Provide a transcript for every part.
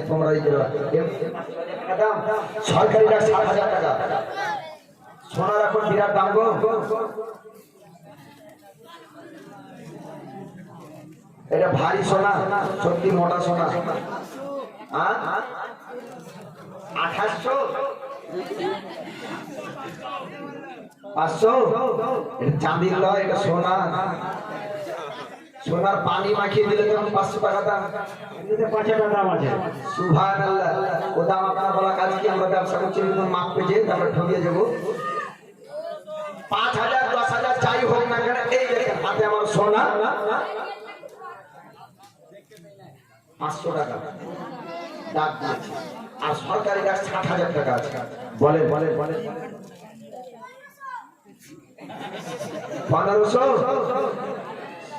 তোমরাই দেবা সরকারিটা 7,000 টাকা সোনার এখন বিরাট দাম গো এটা ভারী সোনা সত্যি মোটা সোনা 2800 500 এটা চাঁদির লয় এটা সোনা সোনার পানি মাখিয়ে দিলে তখন 500 টাকা দাম এমনিতে 5 টাকা দাম আছে সুবহানাল্লাহ ও দাম আপনার বলা কাজ কি আমরা ব্যবসা করছি কিন্তু মাপ পেয়ে আমরা ঠকিয়ে যাব 5000 10,000 চাই হোক না কেন এই দেখেন হাতে আমার সোনা 500 টাকা দাম দিয়েছি আর সরকারি গাছ 60,000 টাকা আছে বলে 1500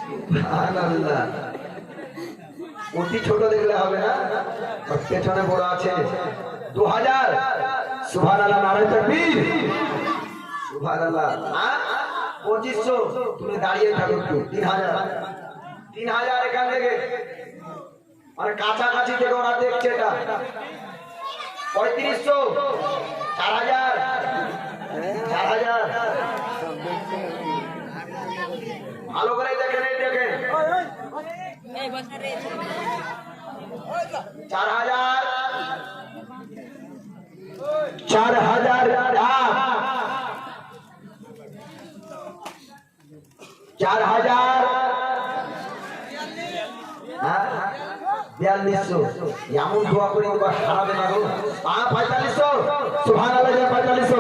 সুবহানাল্লাহ অতি ছোট দেখলে হবে না পেছনে বড় আছে 2000 সুবহানাল্লাহ নারে তাকবীর সুবহানাল্লাহ 2500 তুমি দাঁড়িয়ে থাকো একটু 3000 এখান থেকে মানে কাছাকাছি থেকে ওরা দেখছে এটা 3500 4000 ভালো করে দেখেন এই দেখেন 4000 4200 এমন দোয়া করি তোমার হারাবে না গো 4500 সুবহানাল্লাহ 4500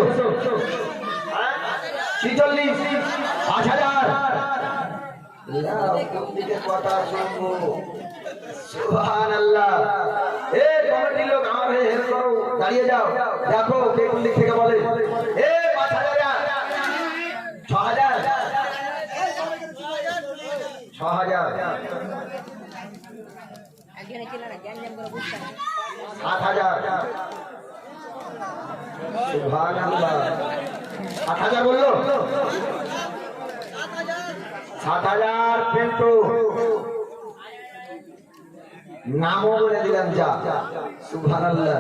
46 5000 কথা শুনবো সুবহানাল্লাহ এ কমিটি লোক আমার হয়ে হেল্প করো দাঁড়িয়ে যাও দেখো কে কোন দিক থেকে বলে এ 5000 6000 7000 সুবহানাল্লাহ 8000 বললো 7000 কিন্তু নামও বলে দিলাম যা সুবহানাল্লাহ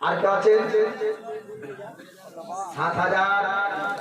আর কে আছে 7000